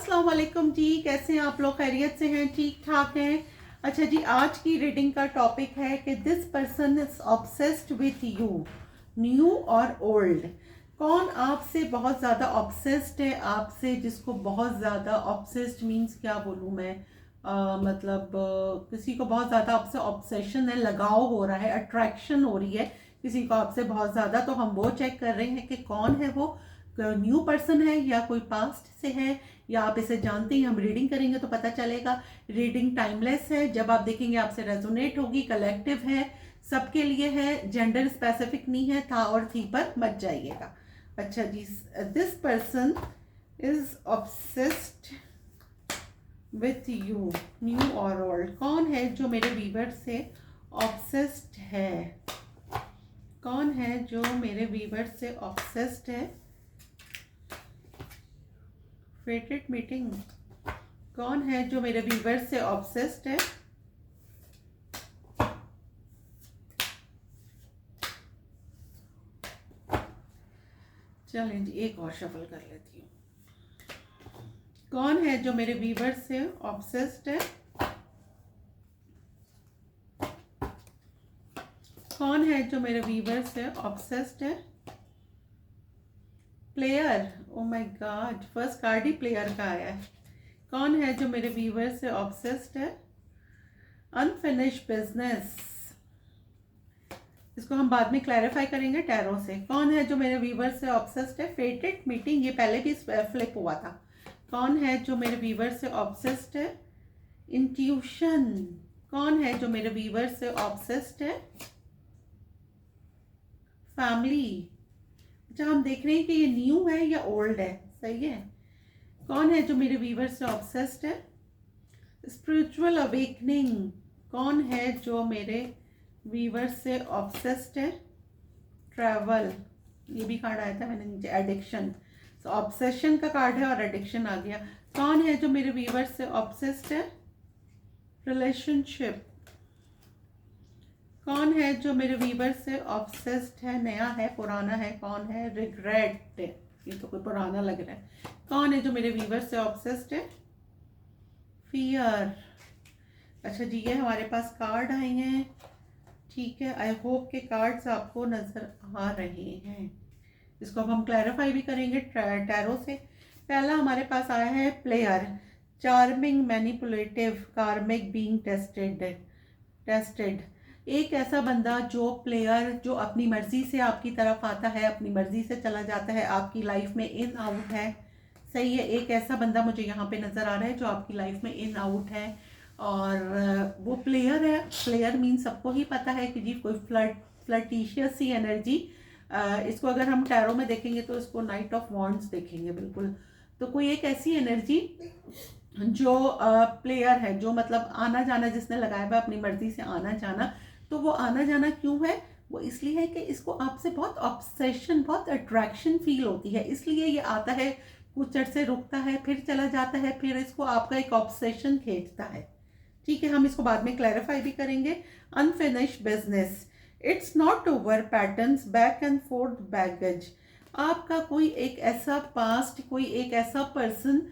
अस्सलाम वालेकुम जी। कैसे हैं आप लोग? खैरियत से हैं? ठीक ठाक हैं? अच्छा जी, आज की रीडिंग का टॉपिक है कि this person is obsessed with you, new और ओल्ड। कौन आपसे बहुत ज़्यादा ऑब्सेस्ड है? आपसे जिसको बहुत ज़्यादा ऑब्सेस्ड मीन्स क्या बोलूँ मैं, किसी को बहुत ज़्यादा आपसे ऑब्सेशन है, लगाव हो रहा है, अट्रैक्शन हो रही है किसी को आपसे बहुत ज़्यादा। तो हम वो चेक कर रहे हैं कि कौन है वो, न्यू पर्सन है या कोई पास्ट से है या आप इसे जानते हैं। हम रीडिंग करेंगे तो पता चलेगा। रीडिंग टाइमलेस है, जब आप देखेंगे आपसे रेजोनेट होगी, कलेक्टिव है, सबके लिए है, जेंडर स्पेसिफिक नहीं है, था और थी पर मत जाइएगा। अच्छा जी, this person is obsessed with you, new और ओल्ड। कौन है जो मेरे वीवर से ऑब्सेस्ड है? कौन है जो मेरे वीवर से ऑब्सेस्ड है? Fated meeting. कौन है जो मेरे व्यूवर से ऑब्सेस्ड है? चलें जी, एक और शफल कर लेती हूँ। कौन है जो मेरे व्यूवर से ऑब्सेस्ड है? कौन है जो मेरे व्यूवर से ऑब्सेस्ड है? Player. Oh my God, first card he player का आया है। कौन है जो मेरे व्यूवर से ऑब्सेस्ड है? Unfinished business. इसको हम बाद में क्लैरिफाई करेंगे टैरो से। कौन है जो मेरे व्यूवर से ऑब्सेस्ड है? फेटेड मीटिंग, ये पहले भी फ्लिप हुआ था। कौन है जो मेरे व्यूवर से ऑब्सेस्ड है? इंट्यूशन। कौन है जो मेरे व्यूवर से ऑब्सेस्ड है? फैमिली। अच्छा, हम देख रहे हैं कि ये न्यू है या ओल्ड है, सही है। कौन है जो मेरे व्यूवर से ऑब्सेस्ड है? Spiritual awakening. कौन है जो मेरे वीवर से ऑब्सेस्ड है? ट्रैवल, ये भी कार्ड आया था मैंने नीचे। एडिक्शन, सो ऑब्सेशन का कार्ड है और एडिक्शन आ गया। कौन है जो मेरे वीवर से ऑब्सेस्ड है? रिलेशनशिप। कौन है जो मेरे वीवर से ऑब्सेस्ड है? नया है, पुराना है? कौन है? रिग्रेट, ये तो कोई पुराना लग रहा है। कौन है जो मेरे वीवर से ऑब्सेस्ड है? फियर। अच्छा जी, ये हमारे पास कार्ड आए हैं, ठीक है। आई होप के कार्ड्स आपको नजर आ रहे हैं। इसको अब हम क्लैरिफाई भी करेंगे टैरो से। पहला हमारे पास आया है प्लेयर, चार्मिंग, मैनिपुलेटिव, कार्मिक, बीइंग टेस्टेड। एक ऐसा बंदा जो प्लेयर, जो अपनी मर्जी से आपकी तरफ आता है, अपनी मर्जी से चला जाता है, आपकी लाइफ में इन आउट है, सही है। एक ऐसा बंदा मुझे यहाँ पे नजर आ रहा है जो आपकी लाइफ में इन आउट है और वो प्लेयर है। प्लेयर मीन सबको ही पता है कि जी कोई फ्लर्टिशियस सी एनर्जी। इसको अगर हम टैरो में देखेंगे तो इसको नाइट ऑफ वॉन्ड्स देखेंगे, बिल्कुल। तो कोई एक ऐसी एनर्जी जो प्लेयर है, जो मतलब आना जाना जिसने लगाया हुआ अपनी मर्जी से आना जाना। तो वो आना जाना क्यों है? वो इसलिए है कि इसको आपसे बहुत ऑब्सेशन, बहुत अट्रैक्शन फील होती है, इसलिए ये आता है, कुछ चढ़ से रुकता है, फिर चला जाता है, फिर इसको आपका एक ऑब्सेशन खींचता है, ठीक है। हम इसको बाद में क्लैरिफाई भी करेंगे। Unfinished business, it's not over, patterns, back and fourth baggage. आपका कोई एक ऐसा पास्ट, कोई एक ऐसा पर्सन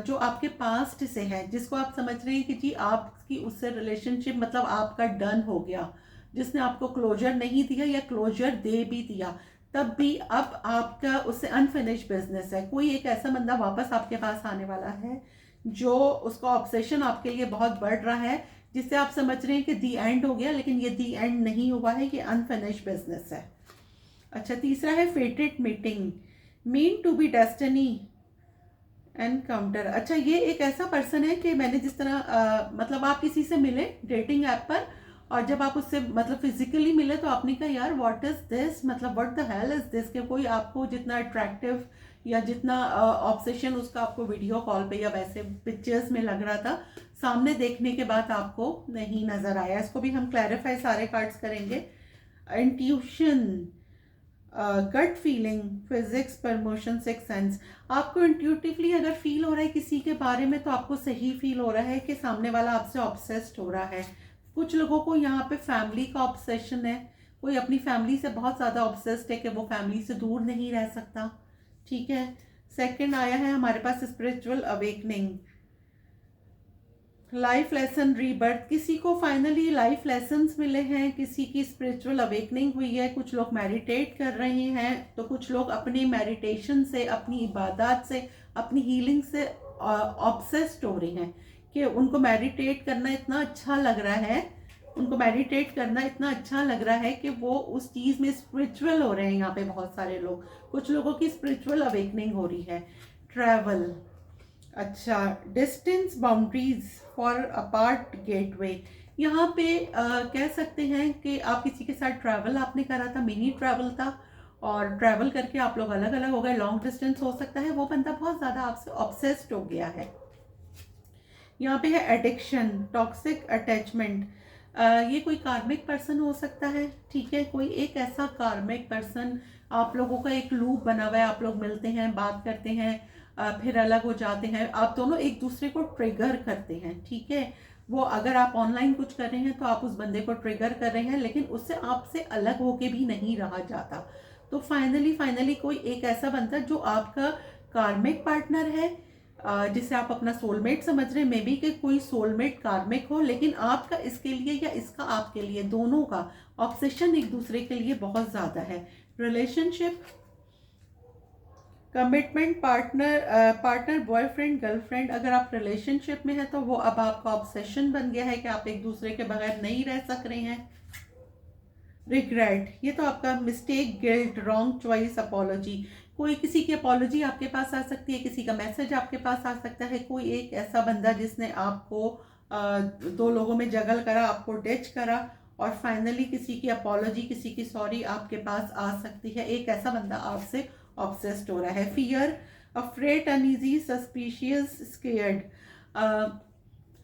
जो आपके पास्ट से है, जिसको आप समझ रहे हैं कि जी आपकी उससे रिलेशनशिप मतलब आपका डन हो गया, जिसने आपको क्लोजर नहीं दिया या क्लोजर दे भी दिया, तब भी अब आपका उससे अनफिनिश्ड बिजनेस है। कोई एक ऐसा बंदा वापस आपके पास आने वाला है जो उसका ऑब्सेशन आपके लिए बहुत बढ़ रहा है, जिससे आप समझ रहे हैं कि दी एंड हो गया, लेकिन ये दी एंड नहीं हुआ है, ये अनफिनिश्ड बिजनेस है। अच्छा, तीसरा है fated meeting, meant to be destiny, encounter. अच्छा, ये एक ऐसा पर्सन है कि मैंने जिस तरह मतलब आप किसी से मिले डेटिंग ऐप पर और जब आप उससे मतलब फिजिकली मिले तो आपने कहा यार व्हाट इज दिस, मतलब what the hell is this, कि कोई आपको जितना अट्रैक्टिव या जितना ऑब्सेशन उसका आपको वीडियो कॉल पे या वैसे पिक्चर्स में लग रहा था, सामने देखने के बाद आपको नहीं नजर आया। इसको भी हम क्लैरिफाई सारे कार्ड्स करेंगे। Intuition, gut feeling, psychics, premonition, six sense. आपको इंट्यूटिवली अगर फील हो रहा है किसी के बारे में तो आपको सही फील हो रहा है कि सामने वाला आपसे ऑब्सेस्ड हो रहा है। कुछ लोगों को यहाँ पे फैमिली का ऑब्सेशन है, कोई अपनी फैमिली से बहुत ज़्यादा ऑब्सेस्ड है कि वो फैमिली से दूर नहीं रह सकता, ठीक है। सेकंड आया है हमारे पास spiritual awakening, life lesson rebirth. किसी को फाइनली लाइफ लेसन्स मिले हैं, किसी की स्पिरिचुअल अवेकनिंग हुई है, कुछ लोग मेडिटेट कर रहे हैं, तो कुछ लोग अपनी मेडिटेशन से, अपनी इबादत से, अपनी हीलिंग से ऑब्सेस्ड हो रहे हैं कि उनको मेडिटेट करना इतना अच्छा लग रहा है, उनको मेडिटेट करना इतना अच्छा लग रहा है कि वो उस चीज़ में स्पिरिचुअल हो रहे हैं। यहाँ पे बहुत सारे लोग, कुछ लोगों की स्पिरिचुअल अवेकनिंग हो रही है। ट्रैवल, अच्छा, distance boundaries for apart gateway. यहाँ पे कह सकते हैं कि आप किसी के साथ ट्रैवल आपने करा था, मिनी ट्रैवल था, और ट्रैवल करके आप लोग अलग अलग हो गए, लॉन्ग डिस्टेंस हो सकता है, वो बंदा बहुत ज़्यादा आपसे ऑब्सेस्ड हो गया है। यहाँ पे है एडिक्शन, टॉक्सिक अटैचमेंट। ये कोई कार्मिक पर्सन हो सकता है, ठीक है, कोई एक ऐसा कार्मिक पर्सन, आप लोगों का एक लूप बना हुआ है, आप लोग मिलते हैं, बात करते हैं, फिर अलग हो जाते हैं, आप दोनों एक दूसरे को ट्रिगर करते हैं, ठीक है। वो अगर आप ऑनलाइन कुछ कर रहे हैं तो आप उस बंदे को ट्रिगर कर रहे हैं, लेकिन उससे आपसे अलग होके भी नहीं रहा जाता। तो फाइनली कोई एक ऐसा बंदा जो आपका कार्मिक पार्टनर है, जिसे आप अपना सोलमेट समझ रहे हैं, मे बी कि कोई सोलमेट कार्मिक हो, लेकिन आपका इसके लिए या इसका आपके लिए, दोनों का ऑब्सेशन एक दूसरे के लिए बहुत ज़्यादा है। Relationship, commitment, partner boyfriend girlfriend, अगर आप रिलेशनशिप में है तो वो अब आपका ऑब्सेशन बन गया है कि आप एक दूसरे के बगैर नहीं रह सक रहे हैं। रिग्रेट, ये तो आपका mistake, guilt, wrong choice, apology. कोई किसी की अपॉलॉजी आपके पास आ सकती है, किसी का मैसेज आपके पास आ सकता है, कोई एक ऐसा बंदा जिसने आपको दो लोगों में जगल करा, आपको डिच करा, और फाइनली किसी की अपॉलॉजी, किसी की सॉरी आपके पास आ सकती है। एक ऐसा बंदा आपसे ऑब्सेस्ड हो रहा है। Fear, afraid, uneasy, suspicious, scared.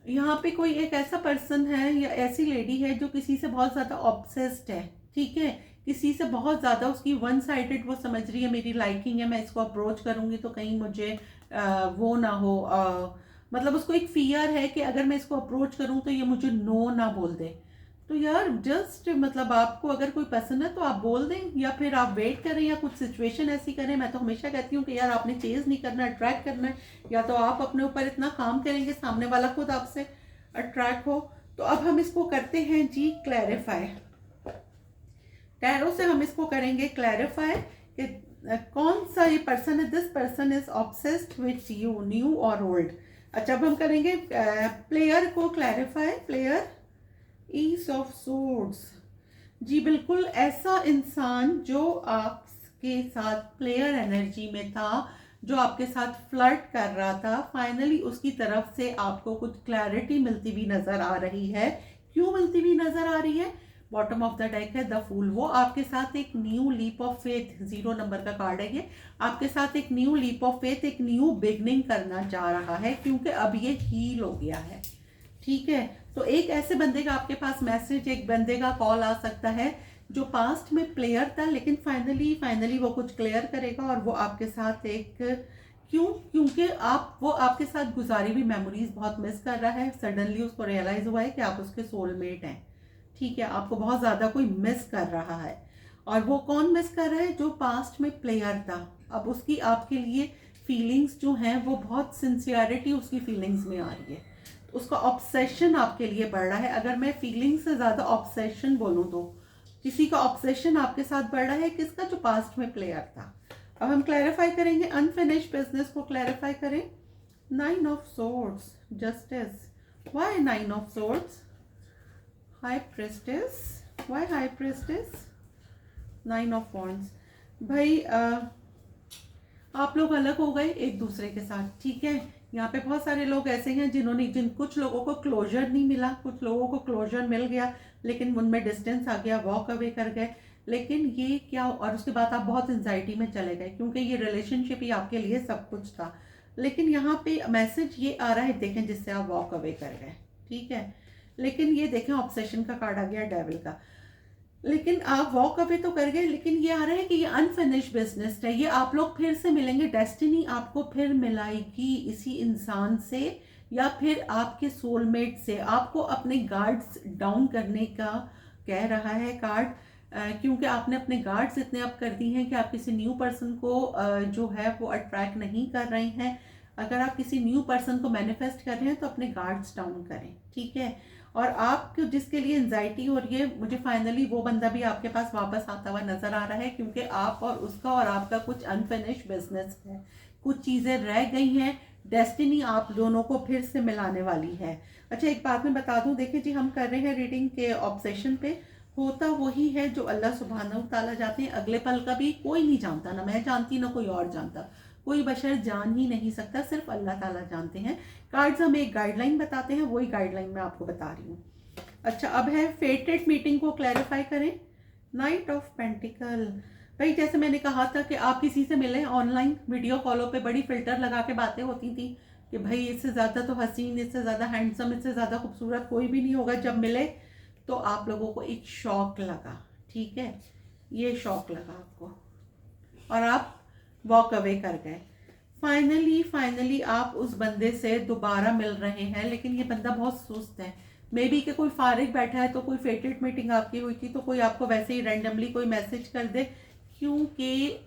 यहाँ पे कोई एक ऐसा पर्सन है या ऐसी लेडी है जो किसी से बहुत ज़्यादा ऑब्सेस्ड है, ठीक है, किसी से बहुत ज़्यादा उसकी वन साइडेड, वो समझ रही है मेरी लाइकिंग है, मैं इसको अप्रोच करूँगी तो कहीं मुझे वो ना हो, मतलब उसको एक फियर है कि अगर मैं इसको अप्रोच करूँ तो ये मुझे नो ना बोल दे। तो यार जस्ट मतलब आपको अगर कोई पसंद है तो आप बोल दें, या फिर आप वेट करें, या कुछ सिचुएशन ऐसी करें। मैं तो हमेशा कहती हूँ कि यार आपने चेज नहीं करना, अट्रैक्ट करना है, या तो आप अपने ऊपर इतना काम करेंगे सामने वाला खुद आपसे अट्रैक्ट हो। तो अब हम इसको करते हैं जी क्लैरिफाई, टैरो से हम इसको करेंगे क्लैरिफाई कि कौन सा ये पर्सन है, this person is obsessed with you, new और ओल्ड। अच्छा, अब हम करेंगे प्लेयर को clarify. Player, ace of swords, जी बिल्कुल, ऐसा इंसान जो आपके साथ प्लेयर एनर्जी में था, जो आपके साथ फ्लर्ट कर रहा था, फाइनली उसकी तरफ से आपको कुछ क्लैरिटी मिलती हुई नजर आ रही है। क्यों मिलती हुई नजर आ रही है? बॉटम ऑफ द डेक है द फूल। वो आपके साथ एक new leap of faith, 0 number का कार्ड है ये, आपके साथ एक न्यू लीप ऑफ फेथ, एक न्यू बिगनिंग करना चाह रहा है, क्योंकि अब ये हील हो गया है, ठीक है। तो एक ऐसे बंदे का आपके पास मैसेज, एक बंदे का कॉल आ सकता है जो पास्ट में प्लेयर था, लेकिन फाइनली वो कुछ क्लियर करेगा, और वो आपके साथ एक, क्योंकि वो आपके साथ गुजारी हुई मेमोरीज बहुत मिस कर रहा है। सडनली उसको रियलाइज हुआ है कि आप उसके सोलमेट हैं, ठीक है, आपको बहुत ज़्यादा कोई मिस कर रहा है। और वो कौन मिस कर रहा है? जो पास्ट में प्लेयर था। अब उसकी आपके लिए फीलिंग्स जो हैं वो बहुत सिंसियरिटी उसकी फीलिंग्स में आ रही है, उसका ऑब्सेशन आपके लिए बढ़ रहा है। अगर मैं फीलिंग से ज़्यादा ऑब्सेशन बोलूँ तो किसी का ऑब्सेशन आपके साथ बढ़ रहा है, किसका? जो पास्ट में प्लेयर था। अब हम क्लैरिफाई करेंगे, अनफिनिश्ड बिजनेस को क्लैरिफाई करें। 9 of swords, justice, why 9 of swords, high prestige, why high prestige, 9 of wands. भाई आप लोग अलग हो गए एक दूसरे के साथ, ठीक है। यहाँ पे बहुत सारे लोग ऐसे हैं कुछ लोगों को क्लोजर नहीं मिला, कुछ लोगों को क्लोजर मिल गया, लेकिन उनमें डिस्टेंस आ गया, वॉक अवे कर गए। लेकिन ये क्या, और उसके बाद आप बहुत एंजाइटी में चले गए, क्योंकि ये रिलेशनशिप ही आपके लिए सब कुछ था। लेकिन यहाँ पे मैसेज ये आ रहा है, देखें, जिससे आप वॉक अवे कर गए, ठीक है। लेकिन ये देखें, ऑब्सेशन का कार्ड आ गया, डेविल का। लेकिन आप वॉक अवे तो कर गए, लेकिन ये आ रहा है कि ये अनफिनिश्ड बिजनेस है, ये आप लोग फिर से मिलेंगे, डेस्टिनी आपको फिर मिलाएगी इसी इंसान से, या फिर आपके सोलमेट से। आपको अपने गार्ड्स डाउन करने का कह रहा है कार्ड। क्योंकि आपने अपने गार्ड्स इतने अप कर दी हैं कि आप किसी न्यू पर्सन को जो है वो अट्रैक्ट नहीं कर रहे हैं। अगर आप किसी न्यू पर्सन को मैनिफेस्ट कर रहे हैं तो अपने गार्ड्स डाउन करें, ठीक है। और आपको जिसके लिए एंजाइटी हो रही है, मुझे फाइनली वो बंदा भी आपके पास वापस आता हुआ नजर आ रहा है, क्योंकि आप और उसका और आपका कुछ अनफिनिश्ड बिजनेस है, कुछ चीज़ें रह गई हैं। डेस्टिनी आप दोनों को फिर से मिलाने वाली है। अच्छा, एक बात मैं बता दूं, देखिए जी, हम कर रहे हैं रीडिंग के ऑब्सेशन पे। होता वही है जो अल्लाह सुब्हानहू ताला जाते हैं। अगले पल का भी कोई नहीं जानता, ना मैं जानती ना कोई और जानता, कोई बशर जान ही नहीं सकता, सिर्फ अल्लाह ताला जानते हैं। कार्ड्स हमें एक गाइडलाइन बताते हैं, वही गाइडलाइन मैं आपको बता रही हूँ। अच्छा, अब है फेटेड मीटिंग को क्लैरिफाई करें। नाइट ऑफ पेंटिकल, भाई जैसे मैंने कहा था कि आप किसी से मिले ऑनलाइन वीडियो कॉलों पे, बड़ी फिल्टर लगा के बातें होती थी कि भाई इससे ज़्यादा तो हसीन, इससे ज़्यादा हैंडसम, इससे ज़्यादा खूबसूरत कोई भी नहीं होगा। जब मिले तो आप लोगों को एक शौक लगा, ठीक है, ये शौक लगा आपको और आप वॉक अवे कर गए। फाइनली आप उस बंदे से दोबारा मिल रहे हैं, लेकिन ये बंदा बहुत सुस्त है। मे बी कि कोई फारिग बैठा है तो कोई फेटेड मीटिंग आपकी हुई थी तो कोई आपको वैसे ही रैंडमली कोई मैसेज कर दे, क्योंकि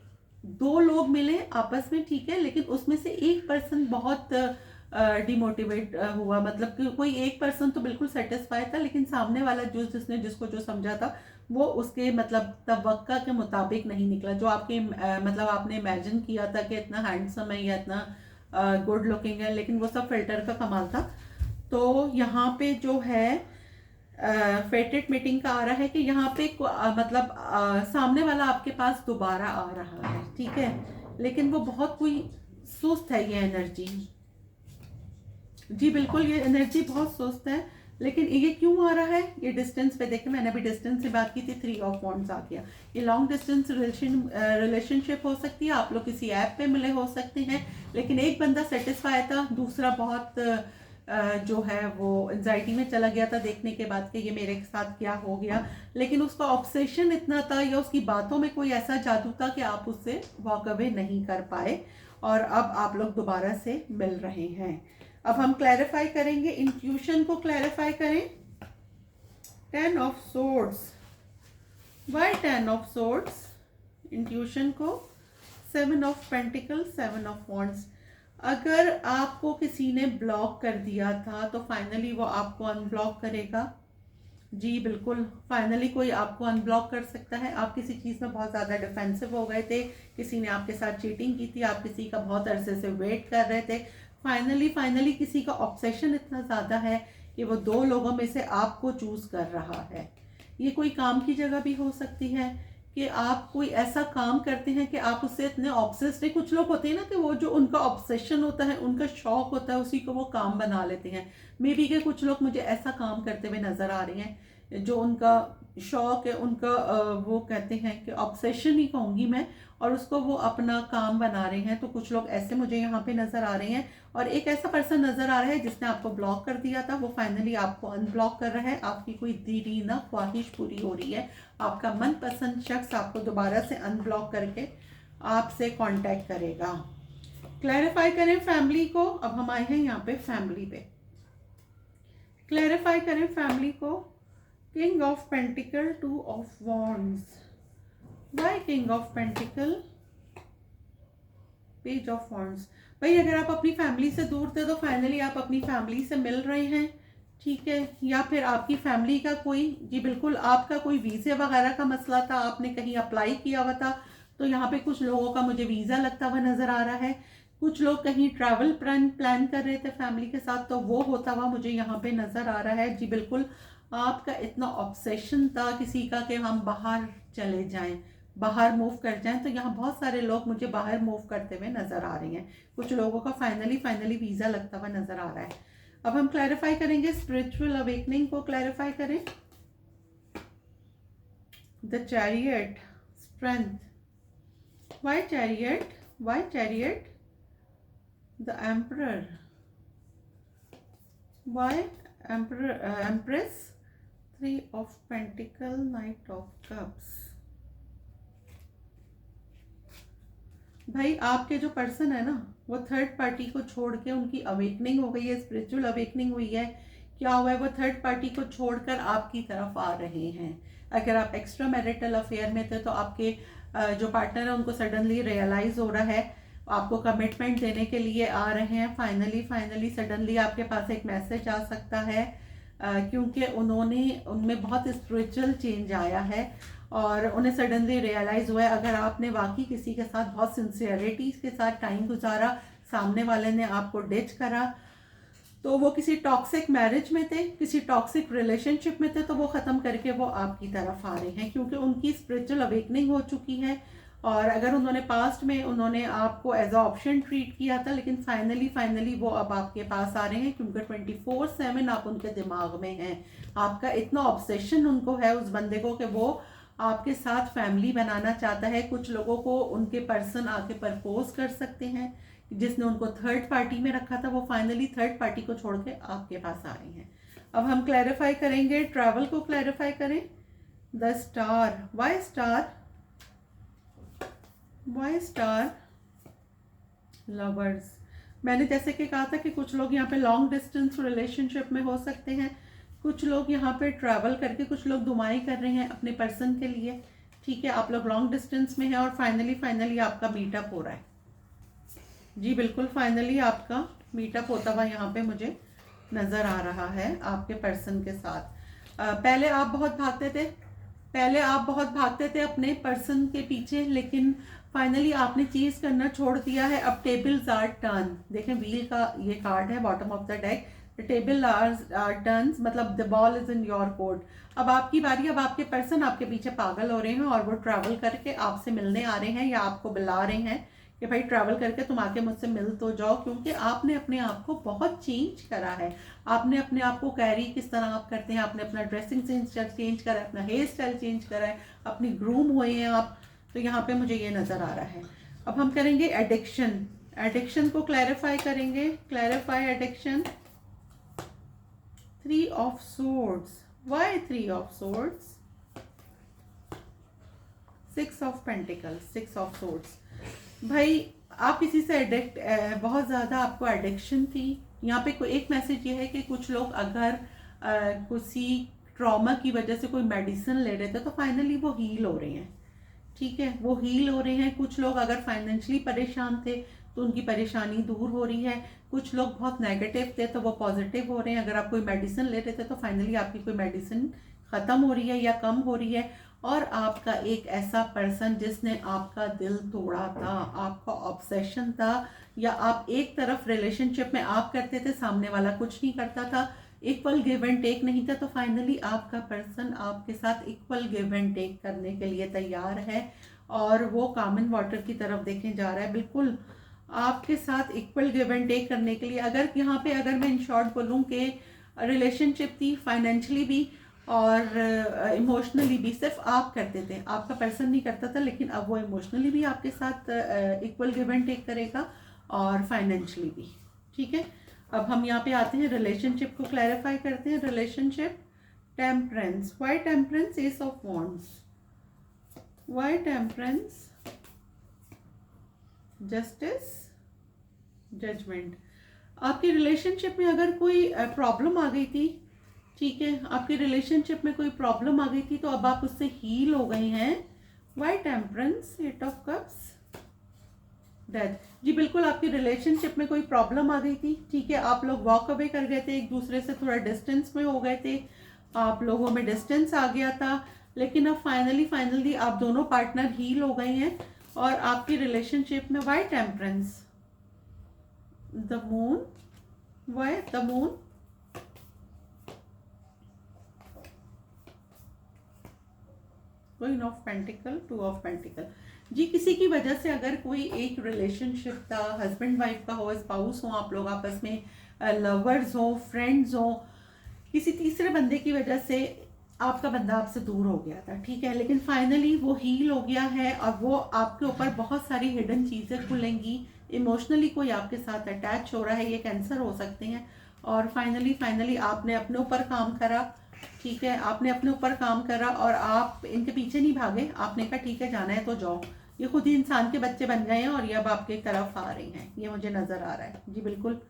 दो लोग मिले आपस में, ठीक है, लेकिन उसमें से एक पर्सन बहुत डिमोटिवेट हुआ। मतलब कि कोई एक पर्सन तो बिल्कुल सेटिस्फाई था, लेकिन सामने वाला जिसने जिसको जो समझा था वो उसके मतलब तवक्का के मुताबिक नहीं निकला। जो आपके मतलब आपने इमेजिन किया था कि इतना हैंडसम है या इतना गुड लुकिंग है, लेकिन वो सब फिल्टर का कमाल था। तो यहाँ पे जो है फेटेड मीटिंग का आ रहा है कि यहाँ पे मतलब सामने वाला आपके पास दोबारा आ रहा है, ठीक है, लेकिन वो बहुत कोई सुस्त है। ये एनर्जी, जी बिल्कुल, ये एनर्जी बहुत सुस्त है। लेकिन ये क्यों आ रहा है? ये डिस्टेंस पे देखें, मैंने अभी डिस्टेंस से बात की थी, 3 ऑफ वॉन्ड्स आ गया। ये लॉन्ग डिस्टेंस रिलेशनशिप हो सकती है, आप लोग किसी ऐप पे मिले हो सकते हैं, लेकिन एक बंदा सेटिस्फाई था, दूसरा बहुत जो है वो एंजाइटी में चला गया था देखने के बाद कि ये मेरे साथ क्या हो गया। लेकिन उसका ऑब्सेशन इतना था या उसकी बातों में कोई ऐसा जादू था कि आप उससे वॉक अवे नहीं कर पाए, और अब आप लोग दोबारा से मिल रहे हैं। अब हम क्लैरिफाई करेंगे, इंट्यूशन को क्लैरिफाई करें। 10 of swords, why 10 of swords intuition को? 7 ऑफ पेंटिकल, 7 ऑफ वॉन्ड्स। अगर आपको किसी ने ब्लॉक कर दिया था तो फाइनली वो आपको अनब्लॉक करेगा। जी बिल्कुल, फाइनली कोई आपको अनब्लॉक कर सकता है। आप किसी चीज़ में बहुत ज़्यादा डिफेंसिव हो गए थे, किसी ने आपके साथ चीटिंग की थी, आप किसी का बहुत अरसे से वेट कर रहे थे। फाइनली किसी का ऑब्सेशन इतना ज़्यादा है कि वो 2 लोगों में से आपको चूज़ कर रहा है। ये कोई काम की जगह भी हो सकती है कि आप कोई ऐसा काम करते हैं कि आप उससे इतने ऑब्सेस्ड हैं। कुछ लोग होते हैं ना कि वो जो उनका ऑब्सेशन होता है, उनका शौक होता है, उसी को वो काम बना लेते हैं। मे बी के कुछ लोग मुझे ऐसा काम करते हुए नज़र आ रहे हैं जो उनका शौक है, उनका वो कहते हैं कि ऑब्सेशन ही कहूँगी मैं, और उसको वो अपना काम बना रहे हैं। तो कुछ लोग ऐसे मुझे यहाँ पे नज़र आ रहे हैं, और एक ऐसा पर्सन नज़र आ रहा है जिसने आपको ब्लॉक कर दिया था, वो फाइनली आपको अनब्लॉक कर रहा है। आपकी कोई दीरीना ख्वाहिश पूरी हो रही है, आपका मनपसंद शख्स आपको दोबारा से अनब्लॉक करके आपसे कांटेक्ट करेगा। क्लैरिफाई करें फैमिली को। अब हम आए हैं यहाँ पे फैमिली पे, क्लैरिफाई करें फैमिली को। King of pentacle, 2 of wands, why king of pentacle, page of wands. भाई अगर आप अपनी फैमिली से दूर थे तो फाइनली आप अपनी फैमिली से मिल रहे हैं, ठीक है, या फिर आपकी फैमिली का कोई, जी बिल्कुल, आपका कोई वीज़े वगैरह का मसला था, आपने कहीं अप्लाई किया हुआ था, तो यहाँ पे कुछ लोगों का मुझे वीज़ा लगता हुआ नज़र आ रहा है। कुछ लोग कहीं ट्रैवल प्लान कर रहे थे फैमिली के साथ, तो वो होता हुआ मुझे यहाँ पे नज़र आ रहा है। जी बिल्कुल, आपका इतना ऑब्सेशन था किसी का कि हम बाहर चले जाएं, बाहर मूव कर जाएं, तो यहाँ बहुत सारे लोग मुझे बाहर मूव करते हुए नज़र आ रहे हैं। कुछ लोगों का फाइनली वीज़ा लगता हुआ नज़र आ रहा है। अब हम क्लैरिफाई करेंगे, स्पिरिचुअल अवेकनिंग को क्लैरिफाई करें। The chariot, strength, why chariot, why chariot, the emperor, why empress, 3 of pentacle, knight of cups. भाई आपके जो पर्सन है ना, वो थर्ड पार्टी को छोड़ के उनकी अवेकनिंग हो गई है, स्पिरिचुअल अवेकनिंग हुई है। क्या हुआ है, वो थर्ड पार्टी को छोड़कर आपकी तरफ आ रहे हैं। अगर आप एक्स्ट्रा मैरिटल अफेयर में थे तो आपके जो पार्टनर है उनको सडनली रियलाइज हो रहा है, आपको कमिटमेंट देने के लिए आ रहे हैं। फाइनली सडनली आपके पास एक मैसेज आ सकता है, क्योंकि उनमें बहुत स्पिरिचुअल चेंज आया है और उन्हें सडनली रियलाइज हुआ है। अगर आपने वाकई किसी के साथ बहुत सिंसियरिटी के साथ टाइम गुजारा, सामने वाले ने आपको डिच करा, तो वो किसी टॉक्सिक मैरिज में थे, किसी टॉक्सिक रिलेशनशिप में थे, तो वो ख़त्म करके वो आपकी तरफ आ रहे हैं, क्योंकि उनकी स्पिरिचुअल अवेकनिंग हो चुकी है। और अगर उन्होंने पास्ट में उन्होंने आपको एज अ ऑप्शन ट्रीट किया था, लेकिन फाइनली वो अब आपके पास आ रहे हैं, क्योंकि 24/7 आप उनके दिमाग में हैं। आपका इतना ऑब्सेशन उनको है उस बंदे को कि वो आपके साथ फैमिली बनाना चाहता है। कुछ लोगों को उनके पर्सन आके प्रपोज कर सकते हैं, जिसने उनको थर्ड पार्टी में रखा था वो फाइनली थर्ड पार्टी को छोड़ के आपके पास आ रहे हैं। अब हम क्लैरिफाई करेंगे, ट्रैवल को क्लैरिफाई करें। The star, why star, why star, lovers. मैंने जैसे कि कहा था कि कुछ लोग यहाँ पे लॉन्ग डिस्टेंस रिलेशनशिप में हो सकते हैं, कुछ लोग यहाँ पे ट्रैवल करके, कुछ लोग दुआएं कर रहे हैं अपने पर्सन के लिए। ठीक है, आप लोग लॉन्ग डिस्टेंस में हैं और फाइनली आपका मीटअप हो रहा है। जी बिल्कुल, फाइनली आपका मीटअप होता हुआ यहाँ पे मुझे नज़र आ रहा है आपके पर्सन के साथ। पहले आप बहुत भागते थे अपने पर्सन के पीछे, लेकिन फाइनली आपने चीज करना छोड़ दिया है। अब टेबल्स आर टर्न, देखें व्हील का ये कार्ड है bottom of the deck. The table are turns, मतलब the ball is in your court. अब आपकी बारी, अब आपके पर्सन आपके पीछे पागल हो रहे हैं और वो ट्रैवल करके आपसे मिलने आ रहे हैं या आपको बुला रहे हैं कि भाई ट्रैवल करके तुम आके मुझसे मिल तो जाओ, क्योंकि आपने अपने आप को बहुत चेंज करा है। आपने अपने आप को कैरी किस तरह आप करते हैं, आपने अपना ड्रेसिंग सेंस चेंज करा है, अपना हेयर स्टाइल चेंज करा है, अपनी ग्रूम हुए हैं आप, तो यहाँ पे मुझे ये नज़र आ रहा है। अब हम करेंगे एडिक्शन, एडिक्शन को क्लैरिफाई करेंगे। Clarify addiction. 3 of swords, why 3 of swords? 6 of pentacles, 6 of swords. भाई आप किसी से एडिक्ट, बहुत ज़्यादा आपको एडिक्शन थी। यहाँ पे कोई एक मैसेज ये है कि कुछ लोग अगर किसी ट्रॉमा की वजह से कोई मेडिसिन ले रहे थे तो फाइनली वो हील हो रहे हैं। ठीक है, वो हील हो रहे हैं। कुछ लोग अगर फाइनेंशियली परेशान थे तो उनकी परेशानी दूर हो रही है। कुछ लोग बहुत नेगेटिव थे तो वो पॉजिटिव हो रहे हैं। अगर आप कोई मेडिसिन ले रहे थे तो फाइनली आपकी कोई मेडिसिन ख़त्म हो रही है या कम हो रही है। और आपका एक ऐसा पर्सन जिसने आपका दिल तोड़ा था, आपका ऑब्सेशन था, या आप एक तरफ रिलेशनशिप में आप करते थे, सामने वाला कुछ नहीं करता था, इक्वल गिव एंड टेक नहीं था, तो फाइनली आपका पर्सन आपके साथ इक्वल गिव एंड टेक करने के लिए तैयार है और वो कॉमन वाटर की तरफ देखे जा रहा है। बिल्कुल आपके साथ इक्वल गिव एंड टेक करने के लिए। अगर यहाँ पे अगर मैं इन शॉर्ट बोलूँ कि रिलेशनशिप थी, फाइनेंशियली भी और इमोशनली भी सिर्फ आप करते थे, आपका पर्सन नहीं करता था, लेकिन अब वो इमोशनली भी आपके साथ इक्वल गिव एंड टेक करेगा और फाइनेंशियली भी। ठीक है, अब हम यहाँ पे आते हैं, रिलेशनशिप को क्लैरिफाई करते हैं। Relationship, temperance, why temperance? Ace of wands, why temperance? Justice, judgement. आपकी रिलेशनशिप में अगर कोई प्रॉब्लम आ गई थी, ठीक है, आपकी रिलेशनशिप में कोई प्रॉब्लम आ गई थी तो अब आप उससे हील हो गए हैं। Why temperance? 8 of cups, death. जी बिल्कुल, आपकी रिलेशनशिप में कोई प्रॉब्लम आ गई थी। ठीक है, आप लोग वॉक अवे कर गए थे, एक दूसरे से थोड़ा डिस्टेंस में हो गए थे, आप लोगों में डिस्टेंस आ गया था, लेकिन अब फाइनली आप दोनों पार्टनर हील हो गए हैं और आपकी रिलेशनशिप में। Why temperance? The moon, why the moon? Queen of pentacle, 2 of pentacle. जी किसी की वजह से अगर कोई एक रिलेशनशिप था, हस्बैंड वाइफ का हो, स्पाउस हो, आप लोग आपस में लवर्स हो, फ्रेंड्स हो, किसी तीसरे बंदे की वजह से आपका बंदा आपसे दूर हो गया था, ठीक है, लेकिन फाइनली वो हील हो गया है और वो आपके ऊपर बहुत सारी हिडन चीज़ें खुलेंगी। इमोशनली कोई आपके साथ अटैच हो रहा है, ये कैंसर हो सकते हैं। और फाइनली आपने अपने ऊपर काम करा, ठीक है, आपने अपने ऊपर काम करा और आप इनके पीछे नहीं भागे, आपने कहा ठीक है जाना है तो जाओ। ये खुद ही इंसान के बच्चे बन गए हैं और ये अब आपकी तरफ आ रही हैं, ये मुझे नज़र आ रहा है। जी बिल्कुल,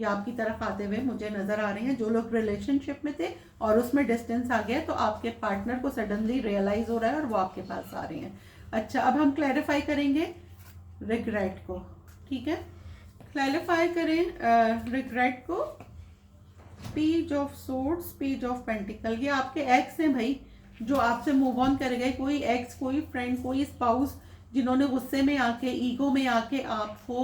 ये आपकी तरफ आते हुए मुझे नज़र आ रहे हैं। जो लोग रिलेशनशिप में थे और उसमें डिस्टेंस आ गया, तो आपके पार्टनर को सडनली रियलाइज़ हो रहा है और वो आपके पास आ रहे हैं। अच्छा, अब हम क्लैरिफाई करेंगे रिग्रेट को, ठीक है। क्लैरिफाई करें रिग्रेट को। Page of swords, page of pentacle, ये आपके एक्स हैं भाई, जो आपसे मूव ऑन कर गए। कोई एक्स, कोई फ्रेंड, कोई स्पाउस, जिन्होंने गुस्से में आके, ईगो में आके आपको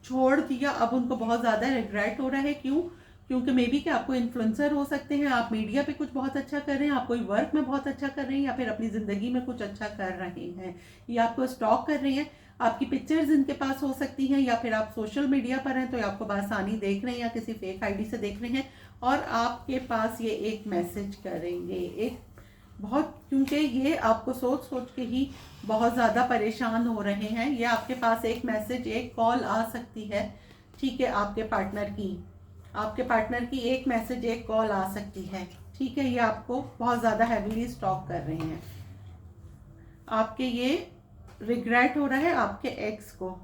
छोड़ दिया। अब उनको बहुत ज़्यादा रिग्रेट हो रहा है। क्यों? क्योंकि मे बी कि आपको इन्फ्लुएंसर हो सकते हैं, आप मीडिया पे कुछ बहुत अच्छा कर रहे हैं, आप कोई वर्क में बहुत अच्छा कर रहे हैं, या फिर अपनी ज़िंदगी में कुछ अच्छा कर रहे हैं, या आपको स्टॉक कर रहे हैं। आपकी पिक्चर्स इनके पास हो सकती हैं, या फिर आप सोशल मीडिया पर हैं तो आपको बासानी देख रहे हैं, या किसी फेक आईडी से देख रहे हैं, और आपके पास ये एक मैसेज करेंगे, एक बहुत, क्योंकि ये आपको सोच सोच के ही बहुत ज़्यादा परेशान हो रहे हैं। ये आपके पास एक मैसेज, एक कॉल आ सकती है, ठीक है, आपके पार्टनर की एक मैसेज, एक कॉल आ सकती है, ठीक है। ये आपको बहुत ज़्यादा हैवीली स्टॉक कर रहे हैं। आपके ये रिग्रेट हो रहा है आपके एक्स को,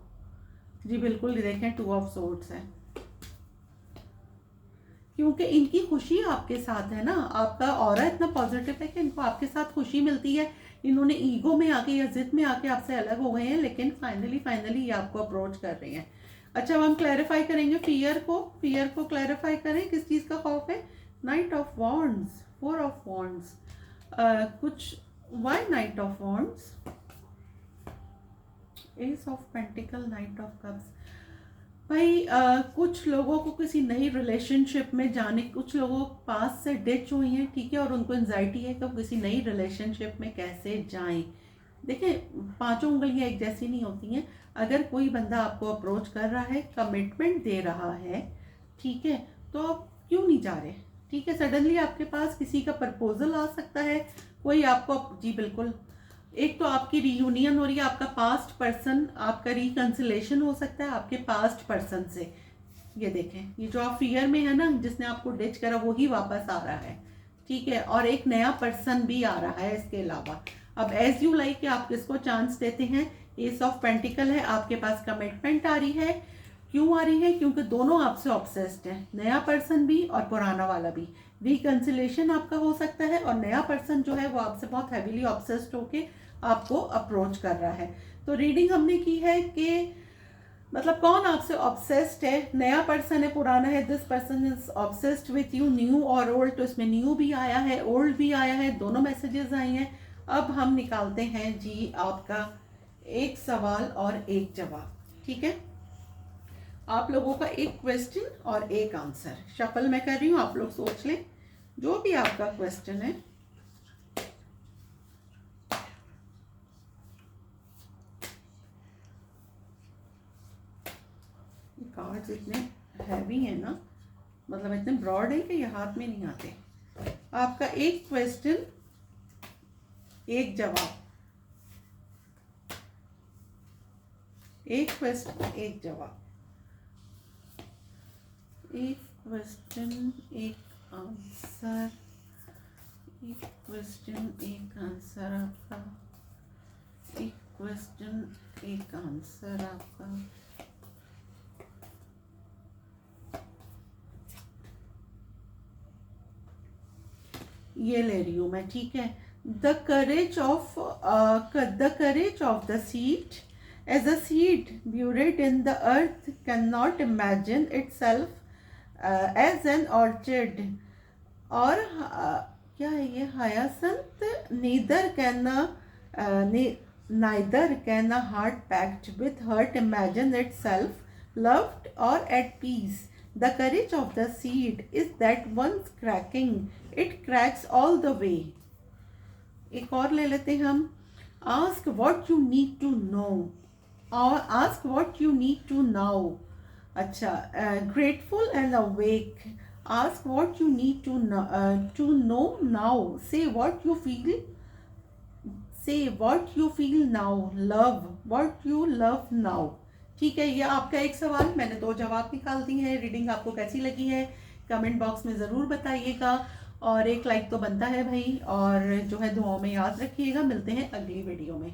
जी बिल्कुल, देखें 2 ऑफ सोर्ड्स है, क्योंकि इनकी खुशी आपके साथ है ना। आपका ऑरा इतना पॉजिटिव है कि इनको आपके साथ खुशी मिलती है। इन्होंने ईगो में आके या जिद में आके आपसे अलग हो गए हैं, लेकिन फाइनली ये आपको अप्रोच कर रहे हैं। अच्छा, अब हम क्लैरिफाई करेंगे फियर को क्लैरिफाई करें। किस चीज़ का खौफ है? Knight of wands, 4 of wands, कुछ why knight of wands, ace of pentacle, knight of cups. भाई कुछ लोगों को किसी नई रिलेशनशिप में जाने, कुछ लोगों पास से डिच हुई हैं, ठीक है, और उनको एंजाइटी है कि वो किसी नई रिलेशनशिप में कैसे जाएं। देखें, 5 उंगलियां एक जैसी नहीं होती हैं। अगर कोई बंदा आपको अप्रोच कर रहा है, कमिटमेंट दे रहा है, ठीक है, तो आप क्यों नहीं जा रहे? ठीक है, सडनली आपके पास किसी का प्रपोजल आ सकता है, कोई आपको, जी बिल्कुल, एक तो आपकी रीयूनियन हो रही है, आपका पास्ट पर्सन, आपका रिकंसिलेशन हो सकता है आपके पास्ट पर्सन से। ये देखें, ये जो आप फियर में है ना, जिसने आपको डिच करा, वही वापस आ रहा है, ठीक है, और एक नया पर्सन भी आ रहा है इसके अलावा। अब एज यू लाइक, आप किसको चांस देते हैं? एस ऑफ पेंटिकल है, आपके पास कमिटमेंट आ रही है। क्यों आ रही है? क्योंकि दोनों आपसे ऑब्सेस्ड हैं, नया पर्सन भी और पुराना वाला भी। रिकंसिलेशन आपका हो सकता है, और नया पर्सन जो है वो आपसे बहुत हैवीली ऑब्सेस्ड होके आपको अप्रोच कर रहा है। तो रीडिंग हमने की है कि मतलब कौन आपसे ऑब्सेस्ड है, नया पर्सन है, पुराना है। This person is obsessed with you, new और ओल्ड, तो इसमें न्यू भी आया है, ओल्ड भी आया है, दोनों मैसेजेस आए हैं। अब हम निकालते हैं जी आपका एक सवाल और एक जवाब, ठीक है। आप लोगों का एक क्वेश्चन और एक आंसर शफल मैं कर रही हूँ, आप लोग सोच लें जो भी आपका क्वेश्चन है। कार्ड्स इतने हैवी हैं ना, मतलब इतने ब्रॉड है कि ये हाथ में नहीं आते। आपका एक क्वेश्चन, एक जवाब, एक क्वेश्चन, एक जवाब, एक क्वेश्चन, एक आंसर, एक क्वेश्चन, एक आंसर आपका, एक क्वेश्चन, एक आंसर आपका। ये ले रही हूँ मैं, ठीक है। The courage of the seed, as a seed buried in the earth cannot imagine itself as an orchid, और क्या है ये, hyacinth, neither can a heart packed with hurt imagine itself loved or at peace. The courage of the seed is that once cracking, it cracks all the way. एक और ले लेते हैं हम। Ask what you need to know, और ask what you need to know. अच्छा, grateful and awake. Ask what you need to know now. Say what you feel. Say what you feel now. Love what you love now. ठीक है, ये आपका एक सवाल, मैंने 2 जवाब निकाल दिए हैं। रीडिंग आपको कैसी लगी है कमेंट बॉक्स में ज़रूर बताइएगा, और एक लाइक तो बनता है भाई, और जो है दुआओं में याद रखिएगा। मिलते हैं अगली वीडियो में।